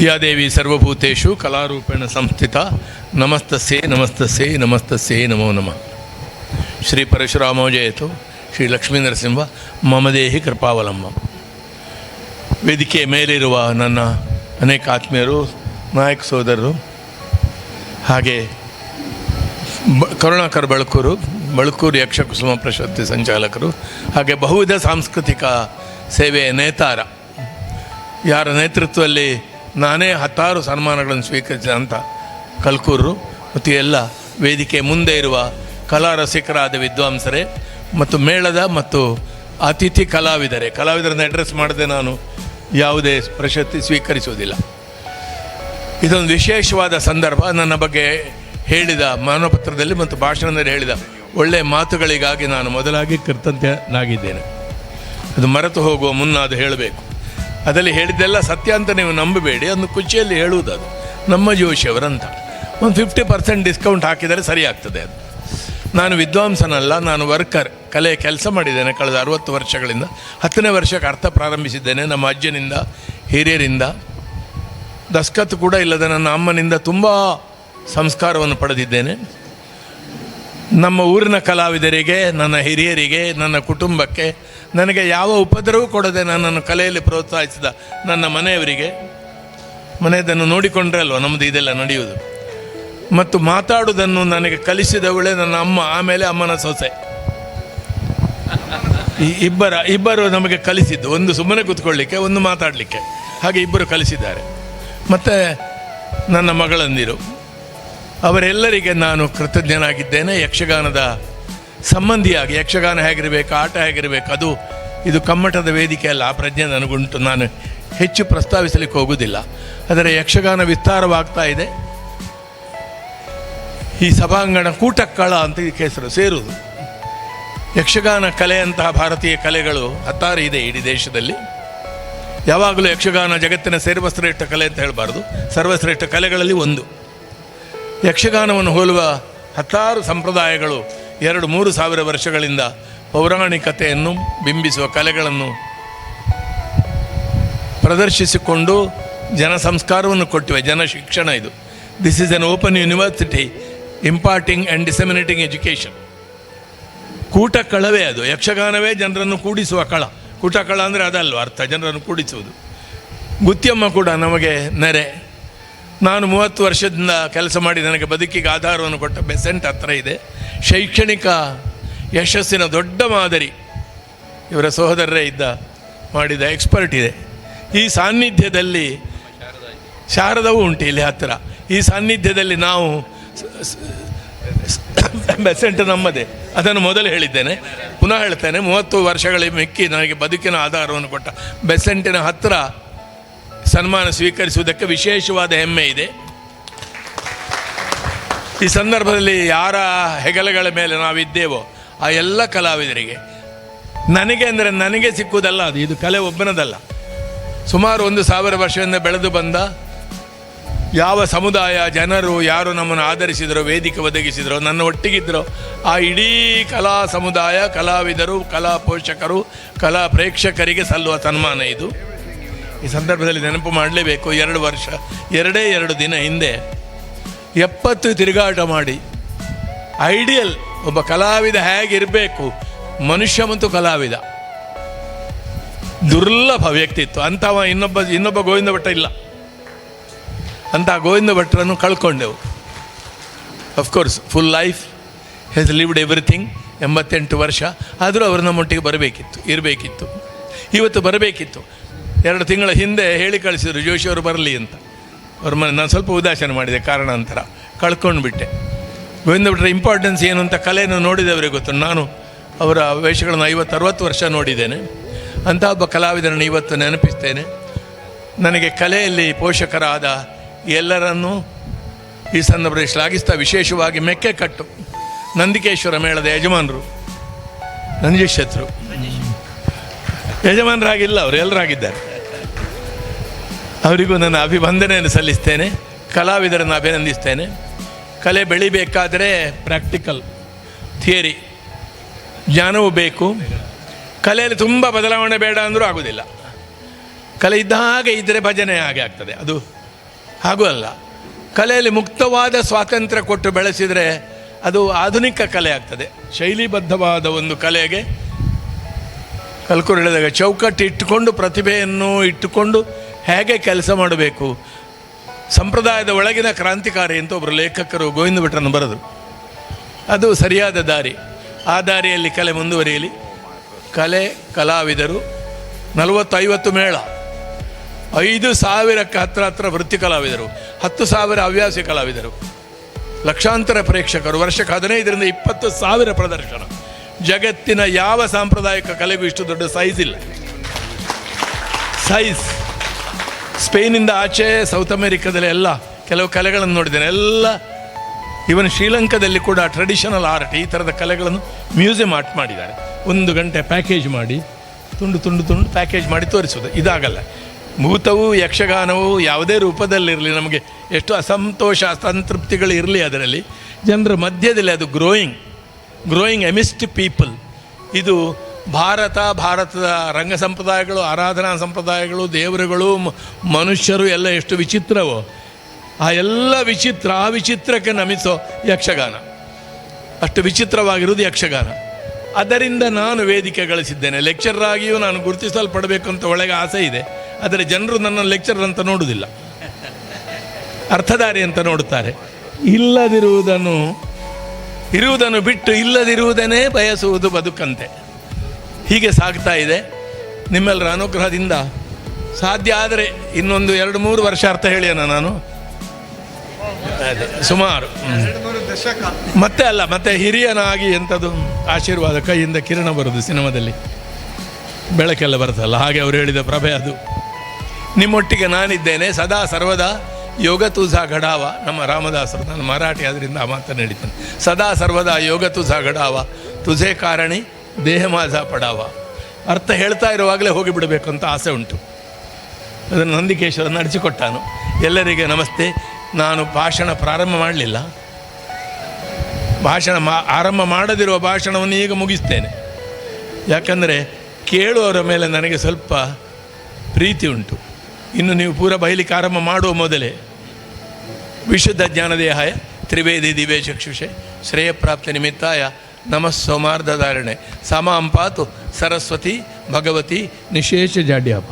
ಯಾ ದೇವಿ ಸರ್ವಭೂತೇಷು ಕಲಾರೂಪೇಣ ಸಂಸ್ಥಿತ ನಮಸ್ತಸ್ಯೇ ನಮಸ್ತಸ್ಯೇ ನಮಸ್ತಸ್ಯೇ ನಮೋ ನಮಃ. ಶ್ರೀ ಪರಶುರಾಮೋ ಜಯತು. ಶ್ರೀ ಲಕ್ಷ್ಮೀ ನರಸಿಂಹ ಮಮದೇಹಿ ಕೃಪಾವಲಂಬ. ವೇದಿಕೆಯ ಮೇಲಿರುವ ನನ್ನ ಅನೇಕ ಆತ್ಮೀಯರು, ನಾಯಕ ಸೋದರರು, ಹಾಗೆ ಕರುಣಾಕರ್ ಬಳಕೂರು ಯಕ್ಷಕುಸುಮ ಪ್ರಶಸ್ತಿ ಸಂಚಾಲಕರು, ಹಾಗೆ ಬಹುವಿಧ ಸಾಂಸ್ಕೃತಿಕ ಸೇವೆಯ ನೇತಾರ, ಯಾರ ನೇತೃತ್ವದಲ್ಲಿ ನಾನೇ 10 ಸನ್ಮಾನಗಳನ್ನು ಸ್ವೀಕರಿಸಿದಂಥ ಕಲ್ಕೂರು ಮತ್ತು ಎಲ್ಲ ವೇದಿಕೆ ಮುಂದೆ ಇರುವ ಕಲಾ ರಸಿಕರಾದ ವಿದ್ವಾಂಸರೇ ಮತ್ತು ಮೇಳದ ಮತ್ತು ಅತಿಥಿ ಕಲಾವಿದರನ್ನು ಅಡ್ರೆಸ್ ಮಾಡದೆ ನಾನು ಯಾವುದೇ ಪ್ರಶಸ್ತಿ ಸ್ವೀಕರಿಸುವುದಿಲ್ಲ. ಇದೊಂದು ವಿಶೇಷವಾದ ಸಂದರ್ಭ. ನನ್ನ ಬಗ್ಗೆ ಹೇಳಿದ ಮಾನವಪತ್ರದಲ್ಲಿ ಮತ್ತು ಭಾಷಣದಲ್ಲಿ ಹೇಳಿದ ಒಳ್ಳೆಯ ಮಾತುಗಳಿಗಾಗಿ ನಾನು ಮೊದಲಾಗಿ ಕೃತಜ್ಞನಾಗಿದ್ದೇನೆ. ಅದು ಮರೆತು ಹೋಗುವ ಮುನ್ನ ಅದು ಹೇಳಬೇಕು. ಅದರಲ್ಲಿ ಹೇಳಿದ್ದೆಲ್ಲ ಸತ್ಯ ಅಂತ ನೀವು ನಂಬಬೇಡಿ, ಒಂದು ಕುಚಿಯಲ್ಲಿ ಹೇಳುವುದದು ನಮ್ಮ ಜೋಶಿಯವರಂತ. ಒಂದು 50% ಡಿಸ್ಕೌಂಟ್ ಹಾಕಿದರೆ ಸರಿ ಆಗ್ತದೆ. ಅದು ನಾನು ವಿದ್ವಾಂಸನಲ್ಲ, ನಾನು ವರ್ಕರ್, ಕಲೆ ಕೆಲಸ ಮಾಡಿದ್ದೇನೆ ಕಳೆದ 60 ವರ್ಷಗಳಿಂದ. 10ನೇ ವರ್ಷಕ್ಕೆ ಅರ್ಥ ಪ್ರಾರಂಭಿಸಿದ್ದೇನೆ. ನಮ್ಮ ಅಜ್ಜನಿಂದ, ಹಿರಿಯರಿಂದ, ದಸ್ಕತ್ತು ಕೂಡ ಇಲ್ಲದ ನನ್ನ ಅಮ್ಮನಿಂದ ತುಂಬ ಸಂಸ್ಕಾರವನ್ನು ಪಡೆದಿದ್ದೇನೆ. ನಮ್ಮ ಊರಿನ ಕಲಾವಿದರಿಗೆ, ನನ್ನ ಹಿರಿಯರಿಗೆ, ನನ್ನ ಕುಟುಂಬಕ್ಕೆ, ನನಗೆ ಯಾವ ಉಪದ್ರವೂ ಕೊಡದೆ ನನ್ನನ್ನು ಕಲೆಯಲ್ಲಿ ಪ್ರೋತ್ಸಾಹಿಸಿದ ನನ್ನ ಮನೆಯವರಿಗೆ, ಮನೆಯದನ್ನು ನೋಡಿಕೊಂಡ್ರೆ ಅಲ್ವ ನಮ್ಮದು ಇದೆಲ್ಲ ನಡೆಯುವುದು, ಮತ್ತು ಮಾತಾಡುವುದನ್ನು ನನಗೆ ಕಲಿಸಿದವಳೆ ನನ್ನ ಅಮ್ಮ, ಆಮೇಲೆ ಅಮ್ಮನ ಸೊಸೆ. ಈ ಇಬ್ಬರು ನಮಗೆ ಕಲಿಸಿದ್ದು, ಒಂದು ಸುಮ್ಮನೆ ಕೂತ್ಕೊಳ್ಳಿಕ್ಕೆ, ಒಂದು ಮಾತಾಡಲಿಕ್ಕೆ, ಹಾಗೆ ಇಬ್ಬರು ಕಲಿಸಿದ್ದಾರೆ. ಮತ್ತು ನನ್ನ ಮಗಳಂದಿರು, ಅವರೆಲ್ಲರಿಗೆ ನಾನು ಕೃತಜ್ಞನಾಗಿದ್ದೇನೆ. ಯಕ್ಷಗಾನದ ಸಂಬಂಧಿಯಾಗಿ ಯಕ್ಷಗಾನ ಹೇಗಿರಬೇಕು, ಆಟ ಹೇಗಿರಬೇಕು, ಇದು ಕಮ್ಮಟದ ವೇದಿಕೆ ಅಲ್ಲ, ಆ ಪ್ರಜ್ಞೆ ನನಗುಂಟು. ನಾನು ಹೆಚ್ಚು ಪ್ರಸ್ತಾವಿಸಲಿಕ್ಕೆ ಹೋಗುವುದಿಲ್ಲ. ಆದರೆ ಯಕ್ಷಗಾನ ವಿಸ್ತಾರವಾಗ್ತಾ ಇದೆ. ಈ ಸಭಾಂಗಣ ಕೂಟಕ್ಕಳ ಅಂತ ಇದಕ್ಕೆ ಹೆಸರು ಸೇರುವುದು. ಯಕ್ಷಗಾನ ಕಲೆಯಂತಹ ಭಾರತೀಯ ಕಲೆಗಳು 10 ಇದೆ ಇಡೀ ದೇಶದಲ್ಲಿ. ಯಾವಾಗಲೂ ಯಕ್ಷಗಾನ ಜಗತ್ತಿನ ಸರ್ವಶ್ರೇಷ್ಠ ಕಲೆ ಅಂತ ಹೇಳಬಾರ್ದು, ಸರ್ವಶ್ರೇಷ್ಠ ಕಲೆಗಳಲ್ಲಿ ಒಂದು. ಯಕ್ಷಗಾನವನ್ನು ಹೋಲುವ 10 ಸಂಪ್ರದಾಯಗಳು 2-3 ಸಾವಿರ ವರ್ಷಗಳಿಂದ ಪೌರಾಣಿಕತೆಯನ್ನು ಬಿಂಬಿಸುವ ಕಲೆಗಳನ್ನು ಪ್ರದರ್ಶಿಸಿಕೊಂಡು ಜನ ಸಂಸ್ಕಾರವನ್ನು ಕೊಟ್ಟಿವೆ, ಜನ ಶಿಕ್ಷಣ. ಇದು this is an open university imparting and disseminating education. ಕೂಟಕಳವೇ ಅದು. ಯಕ್ಷಗಾನವೇ ಜನರನ್ನು ಕೂಡಿಸುವ ಕಳ. ಕೂಟಕಳ ಅಂದರೆ ಅದಲ್ವ ಅರ್ಥ, ಜನರನ್ನು ಕೂಡಿಸುವುದು. ಗುತ್ತಿಯಮ್ಮ ಕೂಡ ನಮಗೆ ನೆರೆ. ನಾನು 30 ವರ್ಷದಿಂದ ಕೆಲಸ ಮಾಡಿ ನನಗೆ ಬದುಕಿಗೆ ಆಧಾರವನ್ನು ಕೊಟ್ಟ ಬೆಸೆಂಟ್ ಹತ್ರ ಇದೆ. ಶೈಕ್ಷಣಿಕ ಯಶಸ್ಸಿನ ದೊಡ್ಡ ಮಾದರಿ ಇವರ ಸಹೋದರರೇ ಮಾಡಿದ ಎಕ್ಸ್ಪರ್ಟ್ ಇದೆ. ಈ ಸಾನ್ನಿಧ್ಯದಲ್ಲಿ ಶಾರದವೂ ಉಂಟು ಇಲ್ಲಿ ಹತ್ತಿರ. ಈ ಸಾನ್ನಿಧ್ಯದಲ್ಲಿ ನಾವು ಬೆಸೆಂಟ್ ನಮ್ಮದೇ, ಅದನ್ನು ಮೊದಲು ಹೇಳಿದ್ದೇನೆ, ಪುನಃ ಹೇಳ್ತೇನೆ. 30 ವರ್ಷಗಳಿಗೆ ಮಿಕ್ಕಿ ನನಗೆ ಬದುಕಿನ ಆಧಾರವನ್ನು ಕೊಟ್ಟ ಬೆಸೆಂಟಿನ ಹತ್ತಿರ ಸನ್ಮಾನ ಸ್ವೀಕರಿಸುವುದಕ್ಕೆ ವಿಶೇಷವಾದ ಹೆಮ್ಮೆ ಇದೆ. ಈ ಸಂದರ್ಭದಲ್ಲಿ ಯಾರ ಹೆಗಲಗಳ ಮೇಲೆ ನಾವಿದ್ದೇವೋ ಆ ಎಲ್ಲ ಕಲಾವಿದರಿಗೆ, ನನಗೆ ಅಂದರೆ ನನಗೆ ಸಿಕ್ಕುವುದಲ್ಲ ಅದು, ಇದು ಕಲೆ ಒಬ್ಬನದಲ್ಲ. ಸುಮಾರು 1000 ವರ್ಷದಿಂದ ಬೆಳೆದು ಬಂದ ಯಾವ ಸಮುದಾಯ ಜನರು ಯಾರು ನಮ್ಮನ್ನು ಆಧರಿಸಿದರೋ, ವೇದಿಕೆ ಒದಗಿಸಿದರೋ, ನನ್ನ ಒಟ್ಟಿಗಿದ್ದರೋ ಆ ಇಡೀ ಕಲಾ ಸಮುದಾಯ, ಕಲಾವಿದರು, ಕಲಾ ಪೋಷಕರು, ಕಲಾ ಪ್ರೇಕ್ಷಕರಿಗೆ ಸಲ್ಲುವ ಸನ್ಮಾನ ಇದು. ಈ ಸಂದರ್ಭದಲ್ಲಿ ನೆನಪು ಮಾಡಲೇಬೇಕು, 2 ದಿನ ಹಿಂದೆ 70 ತಿರುಗಾಟ ಮಾಡಿ ಐಡಿಯಲ್ ಒಬ್ಬ ಕಲಾವಿದ ಹೇಗಿರಬೇಕು, ಮನುಷ್ಯ ಮತ್ತು ಕಲಾವಿದ, ದುರ್ಲಭ ವ್ಯಕ್ತಿತ್ವ ಅಂಥವ ಇನ್ನೊಬ್ಬ ಗೋವಿಂದ ಭಟ್ಟ ಇಲ್ಲ. ಅಂತಹ ಗೋವಿಂದ ಭಟ್ರನ್ನು ಕಳ್ಕೊಂಡೆವು. Of course full life has lived everything. 88 ವರ್ಷ ಆದರೂ ಅವರು ನಮ್ಮೊಟ್ಟಿಗೆ ಇರಬೇಕಿತ್ತು. ಇವತ್ತು ಬರಬೇಕಿತ್ತು. 2 ತಿಂಗಳ ಹಿಂದೆ ಹೇಳಿ ಕಳಿಸಿದರು ಜೋಶಿಯವರು ಬರಲಿ ಅಂತ. ಅವ್ರ ಮನೆ ನಾನು ಸ್ವಲ್ಪ ಉದಾಸೀನ ಮಾಡಿದೆ, ಕಾರಣಾಂತರ ಕಳ್ಕೊಂಡು ಬಿಟ್ಟೆ. ಗೋವಿಂದ ಭಟ್ರ ಇಂಪಾರ್ಟೆನ್ಸ್ ಏನು ಅಂತ ಕಲೆಯನ್ನು ನೋಡಿದವರಿಗೆ ಗೊತ್ತು. ನಾನು ಅವರ ವೇಷಗಳನ್ನು 50-60 ವರ್ಷ ನೋಡಿದ್ದೇನೆ. ಅಂಥ ಒಬ್ಬ ಕಲಾವಿದರನ್ನು ಇವತ್ತು ನೆನಪಿಸ್ತೇನೆ. ನನಗೆ ಕಲೆಯಲ್ಲಿ ಪೋಷಕರಾದ ಎಲ್ಲರನ್ನೂ ಈ ಸಂದರ್ಭದಲ್ಲಿ ಶ್ಲಾಘಿಸ್ತಾ, ವಿಶೇಷವಾಗಿ ಮೆಕ್ಕೆಕಟ್ಟು ನಂದಿಕೇಶ್ವರ ಮೇಳದ ಯಜಮಾನರು, ನಂಜೇಶತ್ರು ಯಜಮಾನರಾಗಿಲ್ಲ, ಅವರು ಎಲ್ಲರಾಗಿದ್ದಾರೆ. ಅವರಿಗೂ ನನ್ನ ಅಭಿವಂದನೆಯನ್ನು ಸಲ್ಲಿಸ್ತೇನೆ. ಕಲಾವಿದರನ್ನು ಅಭಿನಂದಿಸ್ತೇನೆ. ಕಲೆ ಬೆಳಿಬೇಕಾದರೆ ಪ್ರಾಕ್ಟಿಕಲ್, ಥಿಯರಿ ಜ್ಞಾನವೂ ಬೇಕು. ಕಲೆಯಲ್ಲಿ ತುಂಬ ಬದಲಾವಣೆ ಬೇಡ ಅಂದರೂ ಆಗೋದಿಲ್ಲ. ಕಲೆ ಇದ್ದ ಹಾಗೆ ಇದ್ದರೆ ಭಜನೆ ಹಾಗೆ ಆಗ್ತದೆ. ಅದು ಹಾಗೂ ಅಲ್ಲ. ಕಲೆಯಲ್ಲಿ ಮುಕ್ತವಾದ ಸ್ವಾತಂತ್ರ್ಯ ಕೊಟ್ಟು ಬೆಳೆಸಿದರೆ ಅದು ಆಧುನಿಕ ಕಲೆ ಆಗ್ತದೆ. ಶೈಲಿಬದ್ಧವಾದ ಒಂದು ಕಲೆಗೆ ಕಲ್ಕೂರು ಹೇಳಿದಾಗ ಚೌಕಟ್ಟು ಇಟ್ಟುಕೊಂಡು ಪ್ರತಿಭೆಯನ್ನು ಇಟ್ಟುಕೊಂಡು ಹೇಗೆ ಕೆಲಸ ಮಾಡಬೇಕು, ಸಂಪ್ರದಾಯದ ಒಳಗಿನ ಕ್ರಾಂತಿಕಾರಿ ಅಂತ ಒಬ್ಬರು ಲೇಖಕರು ಗೋವಿಂದ ಭಟ್ರನ್ನು ಬರೆದರು. ಅದು ಸರಿಯಾದ ದಾರಿ. ಆ ದಾರಿಯಲ್ಲಿ ಕಲೆ ಮುಂದುವರಿಯಲಿ. ಕಲೆ, ಕಲಾವಿದರು 40-50 ಮೇಳ, 5,000ಕ್ಕೆ ಹತ್ರ ವೃತ್ತಿ ಕಲಾವಿದರು, 10,000 ಹವ್ಯಾಸಿ ಕಲಾವಿದರು, ಲಕ್ಷಾಂತರ ಪ್ರೇಕ್ಷಕರು, ವರ್ಷಕ್ಕೆ 15,000-20,000 ಪ್ರದರ್ಶನ. ಜಗತ್ತಿನ ಯಾವ ಸಾಂಪ್ರದಾಯಿಕ ಕಲೆಗೂ ಇಷ್ಟು ದೊಡ್ಡ ಸೈಜ್ ಇಲ್ಲ. ಸೈಜ್ ಸ್ಪೇನಿಂದ ಆಚೆ ಸೌತ್ ಅಮೇರಿಕಾದಲ್ಲಿ ಎಲ್ಲ ಕೆಲವು ಕಲೆಗಳನ್ನು ನೋಡಿದ್ದೇನೆ. ಎಲ್ಲ ಇವನ್ ಶ್ರೀಲಂಕಾದಲ್ಲಿ ಕೂಡ ಟ್ರೆಡಿಷನಲ್ ಆರ್ಟ್ ಈ ಥರದ ಕಲೆಗಳನ್ನು ಮ್ಯೂಸಿಯಂ ಆರ್ಟ್ ಮಾಡಿದ್ದಾರೆ. 1 ಗಂಟೆ ಪ್ಯಾಕೇಜ್ ಮಾಡಿ ತುಂಡು ಪ್ಯಾಕೇಜ್ ಮಾಡಿ ತೋರಿಸೋದು. ಇದಾಗಲ್ಲ. ಭೂತವು ಯಕ್ಷಗಾನವು ಯಾವುದೇ ರೂಪದಲ್ಲಿರಲಿ, ನಮಗೆ ಎಷ್ಟು ಅಸಂತೋಷ ಅಸಂತೃಪ್ತಿಗಳು ಇರಲಿ, ಅದರಲ್ಲಿ ಜನರ ಮಧ್ಯದಲ್ಲಿ ಅದು ಗ್ರೋಯಿಂಗ್ ಎಮಿಸ್ಟ್ ಪೀಪಲ್. ಇದು ಭಾರತದ ರಂಗ ಸಂಪ್ರದಾಯಗಳು, ಆರಾಧನಾ ಸಂಪ್ರದಾಯಗಳು, ದೇವರುಗಳು, ಮನುಷ್ಯರು ಎಲ್ಲ ಎಷ್ಟು ವಿಚಿತ್ರವೋ ಆ ಎಲ್ಲ ಆ ವಿಚಿತ್ರಕ್ಕೆ ನಮಿಸೋ ಯಕ್ಷಗಾನ. ಅಷ್ಟು ವಿಚಿತ್ರವಾಗಿರುವುದು ಯಕ್ಷಗಾನ. ಅದರಿಂದ ನಾನು ವೇದಿಕೆ ಗಳಿಸಿದ್ದೇನೆ. ಲೆಕ್ಚರರ್ ಆಗಿಯೂ ನಾನು ಗುರುತಿಸಲ್ಪಡಬೇಕು ಅಂತ ಒಳಗೆ ಆಸೆ ಇದೆ. ಆದರೆ ಜನರು ನನ್ನ ಲೆಕ್ಚರರ್ ಅಂತ ನೋಡುವುದಿಲ್ಲ, ಅರ್ಥಧಾರಿ ಅಂತ ನೋಡುತ್ತಾರೆ. ಇರುವುದನ್ನು ಬಿಟ್ಟು ಇಲ್ಲದಿರುವುದನ್ನೇ ಬಯಸುವುದು ಬದುಕಂತೆ. ಹೀಗೆ ಸಾಗ್ತಾ ಇದೆ. ನಿಮ್ಮೆಲ್ಲರ ಅನುಗ್ರಹದಿಂದ ಸಾಧ್ಯ ಆದರೆ ಇನ್ನೊಂದು 2-3 ವರ್ಷ ಅರ್ಥ ಹೇಳಿಯನ ನಾನು. ಅದೇ ಸುಮಾರು ಮತ್ತೆ ಹಿರಿಯನಾಗಿ ಎಂಥದ್ದು ಆಶೀರ್ವಾದ ಕೈಯಿಂದ ಕಿರಣ ಬರುವುದು ಸಿನಿಮಾದಲ್ಲಿ, ಬೆಳಕೆಲ್ಲ ಬರ್ತಲ್ಲ, ಹಾಗೆ ಅವರು ಹೇಳಿದ ಪ್ರಭೆ ಅದು. ನಿಮ್ಮೊಟ್ಟಿಗೆ ನಾನಿದ್ದೇನೆ ಸದಾ ಸರ್ವದಾ, ಯೋಗ ತುಜಾ ಘಡಾವ. ನಮ್ಮ ರಾಮದಾಸರು, ನಾನು ಮರಾಠಿ ಅದರಿಂದ ಆ ಮಾತನ್ನು ಹೇಳಿದ್ದೇನೆ. ಸದಾ ಸರ್ವದಾ ಯೋಗ ತುಜಾ ಘಡಾವ, ತುಜೆ ಕಾರಣಿ ದೇಹ ಮಾಜ ಪಡಾವ. ಅರ್ಥ ಹೇಳ್ತಾ ಇರುವಾಗಲೇ ಹೋಗಿಬಿಡಬೇಕು ಅಂತ ಆಸೆ ಉಂಟು. ಅದನ್ನು ನಂದಿಕೇಶ್ವರ ನಡೆಸಿಕೊಟ್ಟಾನು. ಎಲ್ಲರಿಗೆ ನಮಸ್ತೆ. ನಾನು ಭಾಷಣ ಪ್ರಾರಂಭ ಮಾಡಲಿಲ್ಲ. ಆರಂಭ ಮಾಡದಿರುವ ಭಾಷಣವನ್ನು ಈಗ ಮುಗಿಸ್ತೇನೆ. ಯಾಕಂದರೆ ಕೇಳುವವರ ಮೇಲೆ ನನಗೆ ಸ್ವಲ್ಪ ಪ್ರೀತಿ ಉಂಟು. ಇನ್ನು ನೀವು ಪೂರ ಬಯಲಿಕ್ಕೆ ಆರಂಭ ಮಾಡುವ ಮೊದಲೇ ವಿಶುದ್ಧ ಜ್ಞಾನದೇಹಾಯ ತ್ರಿವೇದಿ ದಿವ್ಯ ಚಕ್ಷುಷೆ ಶ್ರೇಯಪ್ರಾಪ್ತಿ ನಿಮಿತ್ತಾಯ ನಮಃ ಸೌಮಾರ್ಧಧಾರಣೆ ಸಮಾಂಪಾತು ಸರಸ್ವತಿ ಭಗವತಿ ನಿಶೇಷ ಜಾಡ್ಯಾಪ.